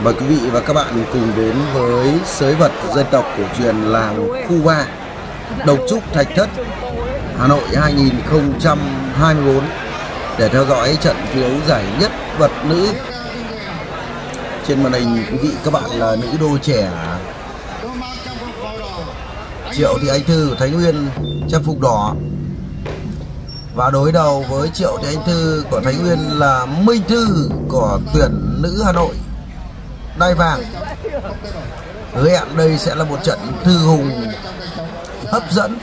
Mời quý vị và các bạn cùng đến với sới vật dân tộc cổ truyền làng Khu Ba, Đồng Trúc, Thạch Thất, Hà Nội 2024 để theo dõi trận thi đấu giải nhất vật nữ. Trên màn hình quý vị các bạn là nữ đô trẻ Triệu Thị Anh Thư của Thái Nguyên trang phục đỏ, và đối đầu với Triệu Thị Anh Thư của Thái Nguyên là Minh Thư của tuyển nữ Hà Nội đai vàng. Hứa hẹn đây sẽ là một trận thư hùng hấp dẫn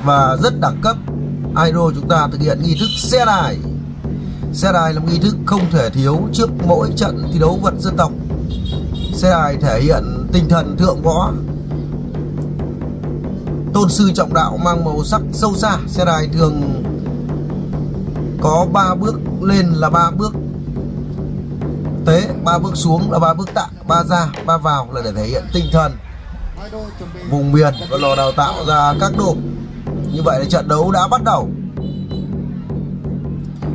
và rất đẳng cấp. Idol chúng ta thực hiện nghi thức xe đài. Xe đài là một nghi thức không thể thiếu trước mỗi trận thi đấu vật dân tộc. Xe đài thể hiện tinh thần thượng võ, tôn sư trọng đạo, mang màu sắc sâu xa. Xe đài thường có 3 bước lên là 3 bước tế, 3 bước xuống là 3 bước tạ, 3 ra 3 vào là để thể hiện tinh thần vùng miền và lò đào tạo ra các đội. Như vậy là trận đấu đã bắt đầu.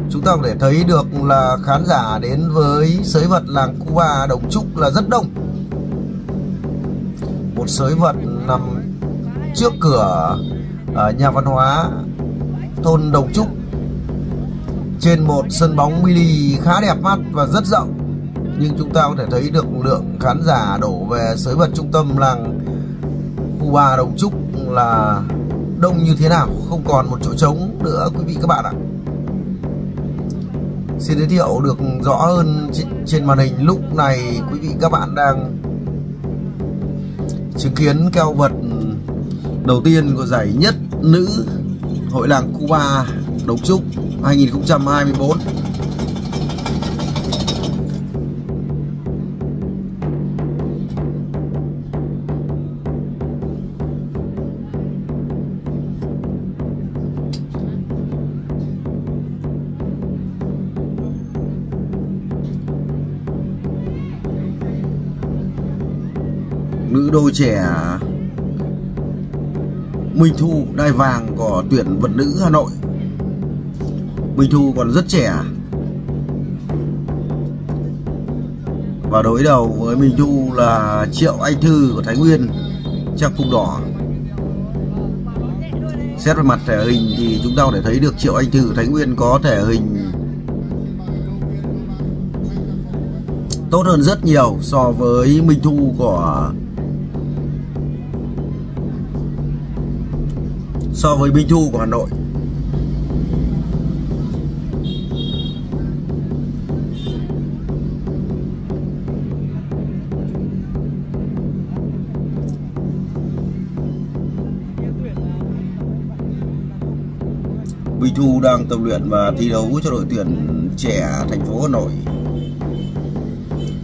Chúng ta có thể thấy được là khán giả đến với sới vật làng Khu Ba Đồng Trúc là rất đông. Một sới vật nằm trước cửa nhà văn hóa thôn Đồng Trúc, trên một sân bóng mini khá đẹp mắt và rất rộng. Nhưng chúng ta có thể thấy được lượng khán giả đổ về sới vật trung tâm làng Khu Ba Đồng Trúc là đông như thế nào, không còn một chỗ trống nữa quý vị các bạn ạ. Xin giới thiệu được rõ hơn trên màn hình, lúc này quý vị các bạn đang chứng kiến keo vật đầu tiên của giải nhất nữ Hội làng Khu Ba Đồng Trúc 2024. Nữ đôi trẻ Minh Thu đai vàng của tuyển vật nữ Hà Nội. Minh Thu còn rất trẻ và đối đầu với Minh Thu là Triệu Anh Thư của Thái Nguyên trang phục đỏ. Xét về mặt thể hình thì chúng ta có thể thấy được Triệu Anh Thư của Thái Nguyên có thể hình tốt hơn rất nhiều so với Minh Thu của Hà Nội. Minh Thu đang tập luyện và thi đấu cho đội tuyển trẻ thành phố Hà Nội.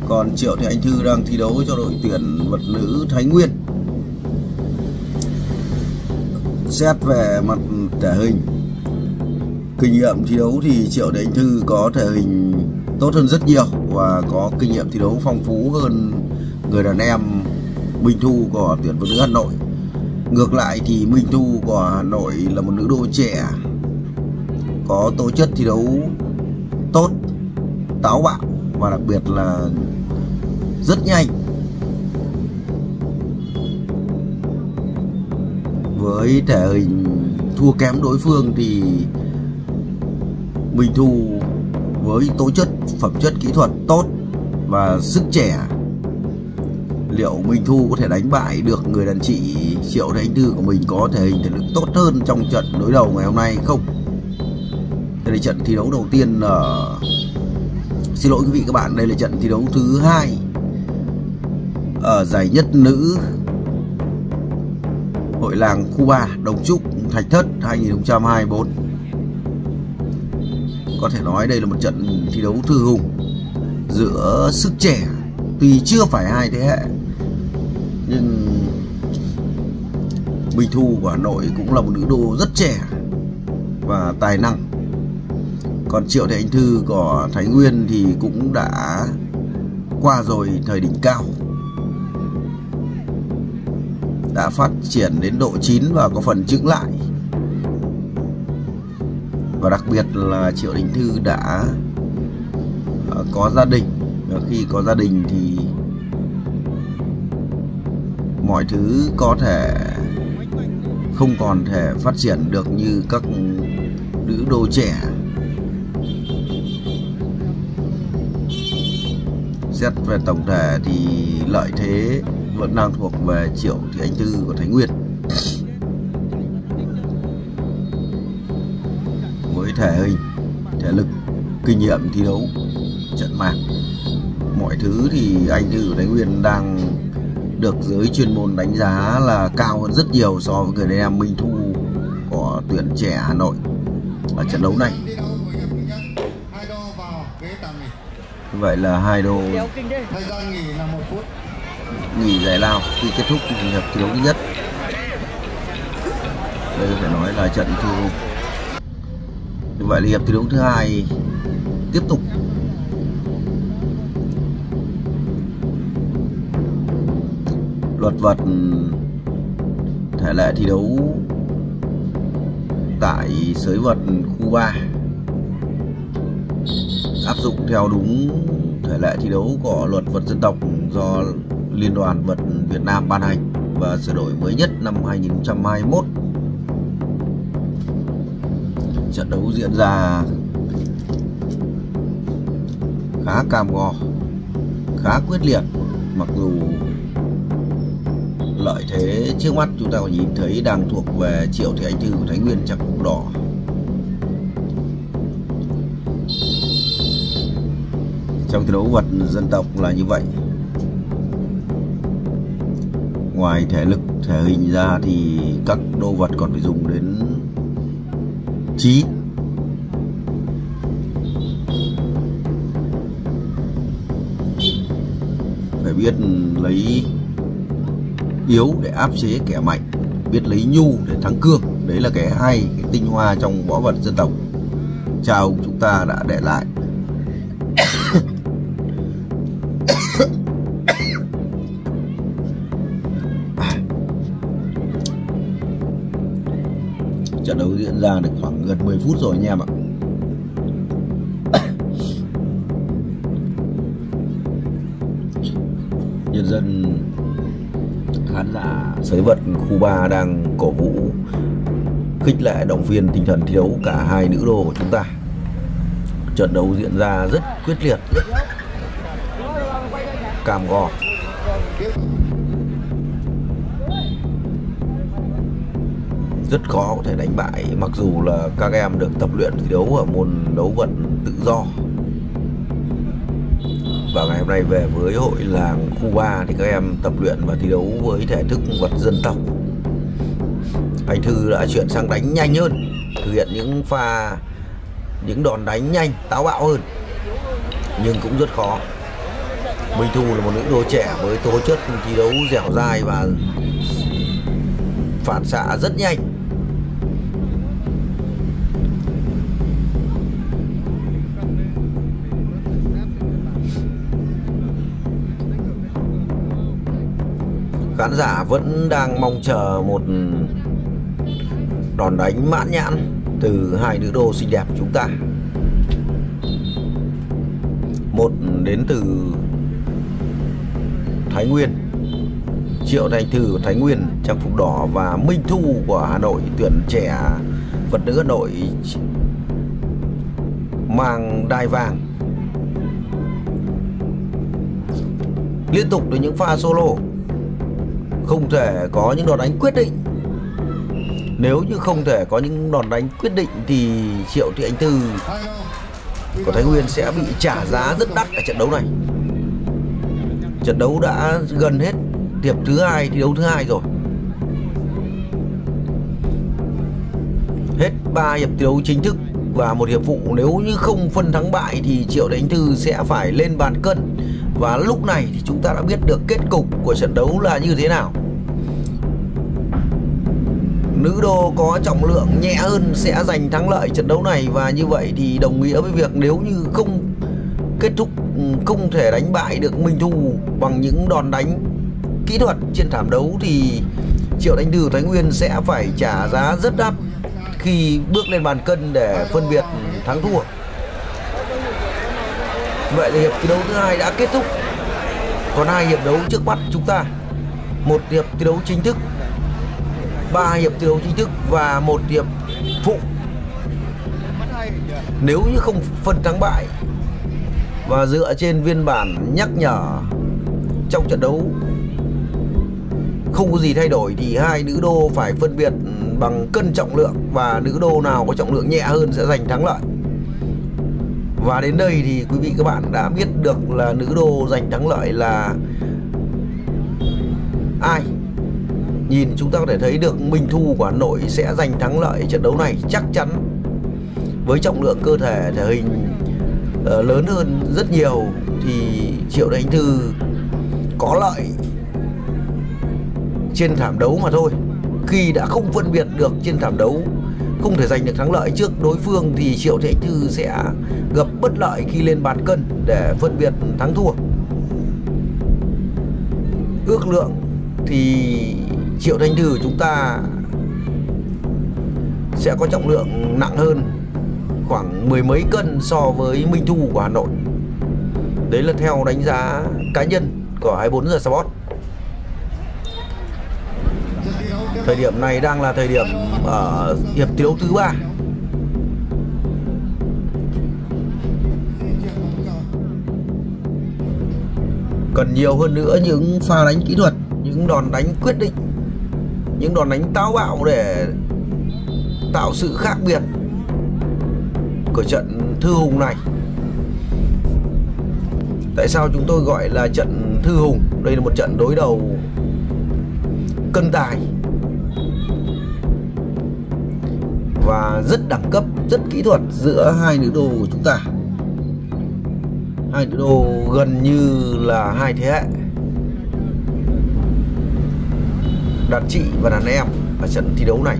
Còn Triệu Thị Anh Thư đang thi đấu cho đội tuyển vật nữ Thái Nguyên. Xét về mặt thể hình, kinh nghiệm thi đấu thì Triệu Thị Anh Thư có thể hình tốt hơn rất nhiều và có kinh nghiệm thi đấu phong phú hơn người đàn em Minh Thu của tuyển vật nữ Hà Nội. Ngược lại thì Minh Thu của Hà Nội là một nữ đô trẻ có tố chất thi đấu tốt, táo bạo và đặc biệt là rất nhanh. Với thể hình thua kém đối phương thì Minh Thu với tố chất, phẩm chất kỹ thuật tốt và sức trẻ, liệu Minh Thu có thể đánh bại được người đàn chị Triệu Thị Anh Thư của mình có thể hình thể lực tốt hơn trong trận đối đầu ngày hôm nay không? Đây là trận thi đấu đầu tiên xin lỗi quý vị các bạn, đây là trận thi đấu thứ 2 ở giải nhất nữ Hội làng Khu Ba Đồng Trúc Thạch Thất 2024. Có thể nói đây là một trận thi đấu thư hùng giữa sức trẻ, tuy chưa phải hai thế hệ nhưng Minh Thu của Hà Nội cũng là một nữ đô rất trẻ và tài năng. Còn Triệu Thị Anh Thư của Thái Nguyên thì cũng đã qua rồi thời đỉnh cao, đã phát triển đến độ 9 và có phần chững lại. Và đặc biệt là Triệu Thị Anh Thư đã có gia đình, và khi có gia đình thì mọi thứ có thể không còn thể phát triển được như các nữ đô trẻ. Xét về tổng thể thì lợi thế vẫn đang thuộc về Triệu Thị Anh Thư của Thái Nguyên. Với thể hình, thể lực, kinh nghiệm thi đấu, trận mạc, mọi thứ thì anh Thư của Thái Nguyên đang được giới chuyên môn đánh giá là cao hơn rất nhiều so với người đàn em Minh Thu của tuyển trẻ Hà Nội ở trận đấu này. Vậy là hai đô nghỉ giải lao khi kết thúc hiệp thi đấu thứ nhất. Đây phải nói là trận thu. Như vậy là hiệp thi đấu thứ hai tiếp tục. Luật vật thể lệ thi đấu tại sới vật khu 3 áp dụng theo đúng thể lệ thi đấu của luật vật dân tộc do Liên đoàn vật Việt Nam ban hành và sửa đổi mới nhất năm 2021. Trận đấu diễn ra khá cam go, khá quyết liệt, mặc dù lợi thế trước mắt chúng ta có nhìn thấy đang thuộc về Triệu Thị Anh Thư của Thái Nguyên trang phục đỏ. Trong thi đấu vật dân tộc là như vậy. Ngoài thể lực, thể hình ra thì các đô vật còn phải dùng đến trí. Phải biết lấy yếu để áp chế kẻ mạnh, biết lấy nhu để thắng cương. Đấy là cái hay, cái tinh hoa trong võ vật dân tộc cha ông chúng ta đã để lại. Trận đấu diễn ra được khoảng gần 10 phút rồi anh em ạ. Nhân dân khán giả sới vật khu 3 đang cổ vũ khích lệ động viên tinh thần thi đấu cả hai nữ đô của chúng ta. Trận đấu diễn ra rất quyết liệt, rất cam go. Rất khó có thể đánh bại, mặc dù là các em được tập luyện thi đấu ở môn đấu vật tự do. Và ngày hôm nay về với hội làng khu 3 thì các em tập luyện và thi đấu với thể thức vật dân tộc. Anh Thư đã chuyển sang đánh nhanh hơn, thực hiện những đòn đánh nhanh, táo bạo hơn, nhưng cũng rất khó. Minh Thu là một nữ đô trẻ với tố chất thi đấu dẻo dai và phản xạ rất nhanh. Khán giả vẫn đang mong chờ một đòn đánh mãn nhãn từ hai nữ đô xinh đẹp của chúng ta. Một đến từ Thái Nguyên, Triệu Thị Anh Thư của Thái Nguyên trang phục đỏ, và Minh Thu của Hà Nội tuyển trẻ vật nữ Hà Nội mang đai vàng. Liên tục đến những pha solo, không thể có những đòn đánh quyết định. Nếu như không thể có những đòn đánh quyết định thì Triệu Thị Anh Thư của Thái Nguyên sẽ bị trả giá rất đắt ở trận đấu này. Trận đấu đã gần hết hiệp thứ hai, thi đấu thứ hai rồi. Hết 3 hiệp thi đấu chính thức và một hiệp phụ. Nếu như không phân thắng bại thì Triệu Thị Anh Thư sẽ phải lên bàn cân. Và lúc này thì chúng ta đã biết được kết cục của trận đấu là như thế nào. Nữ đô có trọng lượng nhẹ hơn sẽ giành thắng lợi trận đấu này, và như vậy thì đồng nghĩa với việc nếu như không kết thúc, không thể đánh bại được Minh Thu bằng những đòn đánh kỹ thuật trên thảm đấu thì Triệu Thị Anh Thư Thái Nguyên sẽ phải trả giá rất đắt khi bước lên bàn cân để phân biệt thắng thua. Vậy là hiệp thi đấu thứ hai đã kết thúc, còn 2 hiệp đấu trước mắt chúng ta. 1 hiệp thi đấu chính thức, 3 hiệp thi đấu chính thức và 1 hiệp phụ. Nếu như không phân thắng bại và dựa trên viên bản nhắc nhở trong trận đấu không có gì thay đổi thì hai nữ đô phải phân biệt bằng cân trọng lượng, và nữ đô nào có trọng lượng nhẹ hơn sẽ giành thắng lợi. Và đến đây thì quý vị các bạn đã biết được là nữ đô giành thắng lợi là ai. Nhìn chúng ta có thể thấy được Minh Thu của Hà Nội sẽ giành thắng lợi trận đấu này chắc chắn, với trọng lượng cơ thể thể hình lớn hơn rất nhiều. Thì Triệu Thị Anh Thư có lợi trên thảm đấu mà thôi. Khi đã không phân biệt được trên thảm đấu, không thể giành được thắng lợi trước đối phương, thì Triệu Thị Anh Thư sẽ gặp bất lợi khi lên bàn cân để phân biệt thắng thua. Ước lượng thì Triệu Thị Anh Thư của chúng ta sẽ có trọng lượng nặng hơn khoảng 10 mấy cân so với Minh Thu của Hà Nội. Đấy là theo đánh giá cá nhân của 24 giờ Sport. Thời điểm này đang là thời điểm ở hiệp thi đấu thứ 3. Cần nhiều hơn nữa những pha đánh kỹ thuật, những đòn đánh quyết định, những đòn đánh táo bạo để tạo sự khác biệt của trận Thư Hùng này. Tại sao chúng tôi gọi là trận Thư Hùng? Đây là một trận đối đầu cân tài và rất đẳng cấp, rất kỹ thuật giữa hai nữ đô của chúng ta. Hai nữ đô gần như là hai thế hệ, đàn chị và đàn em ở trận thi đấu này.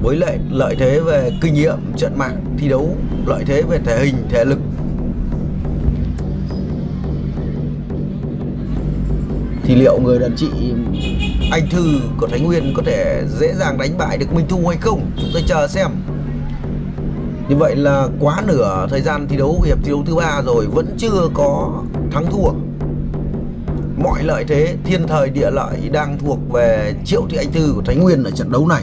Với lợi thế về kinh nghiệm trận mạng thi đấu, lợi thế về thể hình, thể lực, thì liệu người đàn chị Anh Thư của Thái Nguyên có thể dễ dàng đánh bại được Minh Thu hay không? Chúng ta chờ xem. Như vậy là quá nửa thời gian thi đấu hiệp thi đấu thứ 3 rồi, vẫn chưa có thắng thua. Mọi lợi thế thiên thời địa lợi đang thuộc về Triệu Thị Anh Thư của Thái Nguyên ở trận đấu này.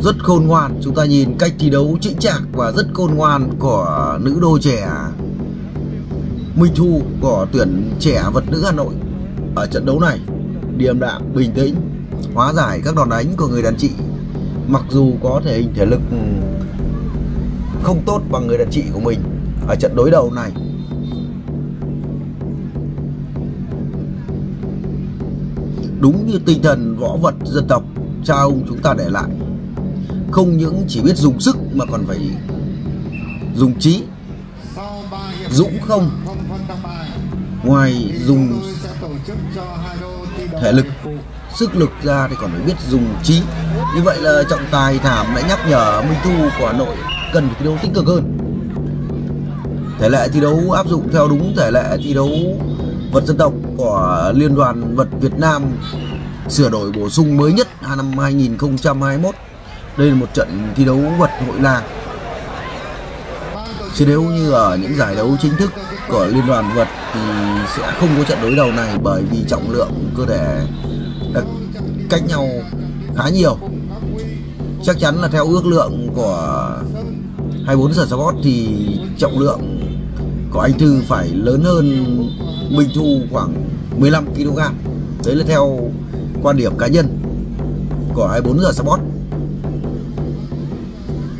Rất khôn ngoan, chúng ta nhìn cách thi đấu chững chạc và rất khôn ngoan của nữ đô trẻ Minh Thu của tuyển trẻ vật nữ Hà Nội ở trận đấu này. Điềm đạm, bình tĩnh, hóa giải các đòn đánh của người đàn chị. Mặc dù có thể hình thể lực không tốt bằng người đàn chị của mình ở trận đối đầu này. Đúng như tinh thần võ vật dân tộc cha ông chúng ta để lại, không những chỉ biết dùng sức mà còn phải dùng trí. Dũng không, ngoài dùng thể lực, sức lực ra thì còn phải biết dùng trí. Như vậy là trọng tài Thảm đã nhắc nhở Minh Thu của Hà Nội cần thi đấu tích cực hơn. Thể lệ thi đấu áp dụng theo đúng thể lệ thi đấu vật dân tộc của Liên đoàn Vật Việt Nam sửa đổi bổ sung mới nhất năm 2021. Đây là một trận thi đấu vật hội làng. Chứ nếu như ở những giải đấu chính thức của Liên đoàn Vật thì sẽ không có trận đối đầu này, bởi vì trọng lượng cơ thể đã cách nhau khá nhiều. Chắc chắn là theo ước lượng của 24 giờ Sport thì trọng lượng của Anh Thư phải lớn hơn Minh Thu khoảng 15 kg. Đấy là theo quan điểm cá nhân của 24 giờ Sport.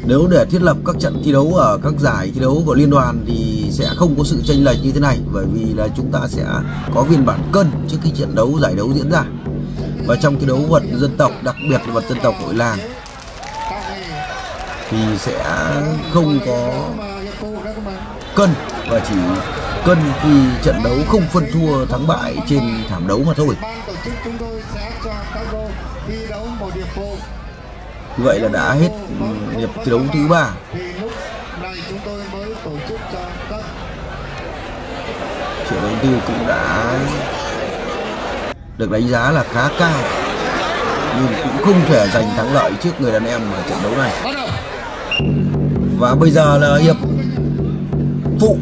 Nếu để thiết lập các trận thi đấu ở các giải thi đấu của liên đoàn thì sẽ không có sự chênh lệch như thế này, bởi vì là chúng ta sẽ có viên bản cân trước khi trận đấu giải đấu diễn ra. Và trong thi đấu vật dân tộc, đặc biệt là vật dân tộc hội làng, thì sẽ không có cân, và chỉ cân khi trận đấu không phân thua thắng bại trên thảm đấu mà thôi. Vậy là đã hết hiệp thi đấu thứ 3. Triệu Thị Anh Thư cũng đã được đánh giá là khá cao, nhưng cũng không thể giành thắng lợi trước người đàn em ở trận đấu này. Và bây giờ là hiệp phụ.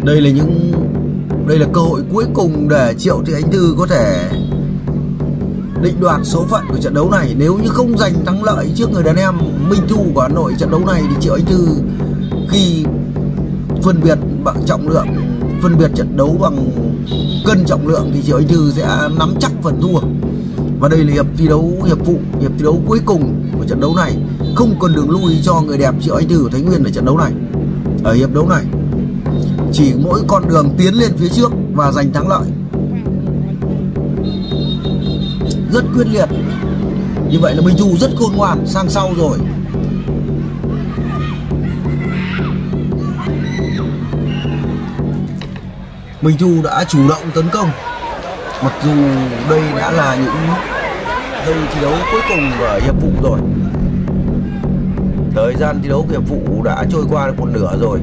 Đây là cơ hội cuối cùng để Triệu Thị Ánh Thư có thể định đoạt số phận của trận đấu này. Nếu như không giành thắng lợi trước người đàn em Minh Thu của Hà Nội trận đấu này, thì Triệu Ánh Thư khi phân biệt bằng trọng lượng, phân biệt trận đấu bằng cân trọng lượng, thì Triệu Ánh Thư sẽ nắm chắc phần thua. Và đây là hiệp thi đấu hiệp phụ, hiệp thi đấu cuối cùng của trận đấu này. Không còn đường lui cho người đẹp Triệu Ánh Thư của Thái Nguyên ở trận đấu này. Ở hiệp đấu này chỉ mỗi con đường tiến lên phía trước và giành thắng lợi. Rất quyết liệt. Như vậy là Minh Thu rất khôn ngoan, sang sau rồi. Minh Thu đã chủ động tấn công. Mặc dù đây đã là những giây thi đấu cuối cùng của hiệp phụ rồi. Thời gian thi đấu của hiệp phụ đã trôi qua được một nửa rồi.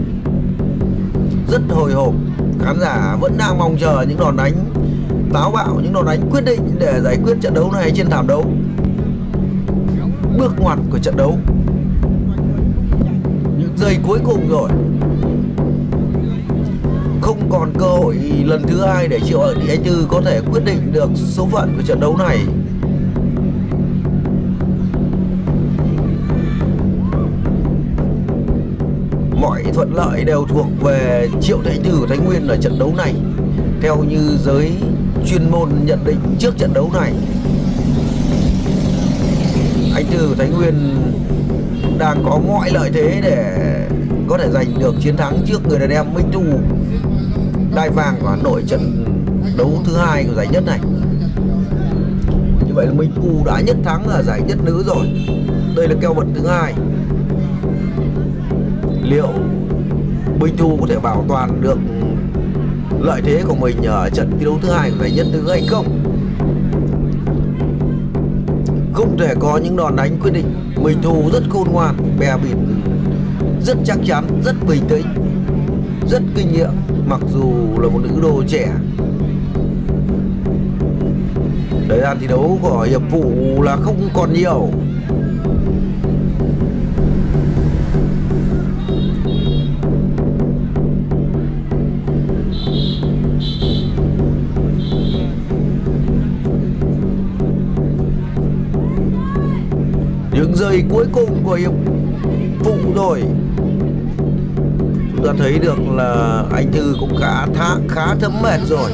Rất hồi hộp. Khán giả vẫn đang mong chờ những đòn đánh táo bạo, những đòn đánh quyết định để giải quyết trận đấu này trên thảm đấu. Bước ngoặt của trận đấu, những giây cuối cùng rồi. Không còn cơ hội lần thứ hai để Triệu Thị Ánh Thư có thể quyết định được số phận của trận đấu này. Mọi thuận lợi đều thuộc về Triệu Thị Ánh Thư của Thái Nguyên ở trận đấu này. Theo như giới chuyên môn nhận định trước trận đấu này, Ánh Thư của Thái Nguyên đang có mọi lợi thế để có thể giành được chiến thắng trước người đàn em Minh Thu, đai vàng của Hà Nội trận đấu thứ hai của giải nhất này. Như vậy là Minh Thu đã nhất thắng ở giải nhất nữ rồi. Đây là keo vật thứ hai. Liệu Minh Thu có thể bảo toàn được lợi thế của mình ở trận thi đấu thứ hai của giải nhất nữ hay không? Không thể có những đòn đánh quyết định. Minh Thu rất khôn ngoan, bè bịt, rất chắc chắn, rất bình tĩnh, rất kinh nghiệm, mặc dù là một nữ đô trẻ. Thời gian thi đấu của hiệp phụ là không còn nhiều. Những giây cuối cùng của hiệp phụ rồi. Chúng ta thấy được là Anh Thư cũng khá thấm mệt rồi,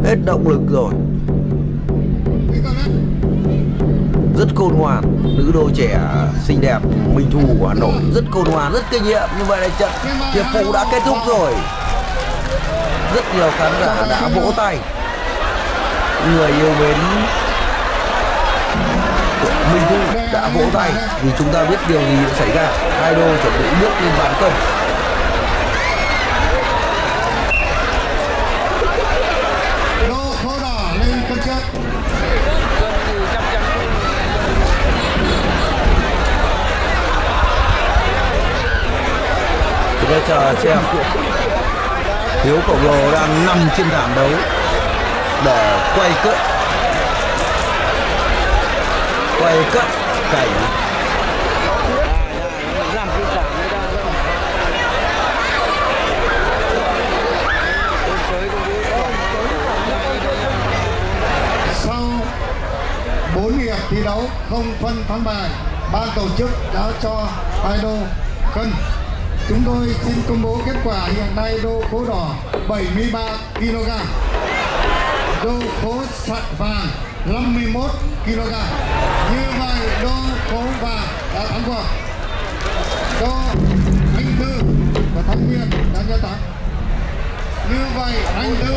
hết động lực rồi. Rất khôn ngoan, nữ đô trẻ xinh đẹp Minh Thu của Hà Nội rất khôn ngoan, rất kinh nghiệm. Như vậy là trận hiệp phụ đã kết thúc rồi. Rất nhiều khán giả đã vỗ tay. Người yêu mến Minh Thu đã vỗ tay vì chúng ta biết điều gì sẽ xảy ra. Hai đôi chuẩn bị bước lên bàn cân. Đô khố đỏ lên cân trước. Chúng ta chờ xem Hiếu khổng lồ đang nằm trên thảm đấu để quay cận cảnh sau 4 hiệp thi đấu không phân thắng bại, ban tổ chức đã cho hai đô cân. Chúng tôi xin công bố kết quả hiện nay. Đô khố đỏ 73 kg, đô khố vàng 51 kg. Như vậy đô khố vàng đã thắng cuộc. Đô Anh Thư của Thái Nguyên đã nhận thắng. Như vậy Anh Thư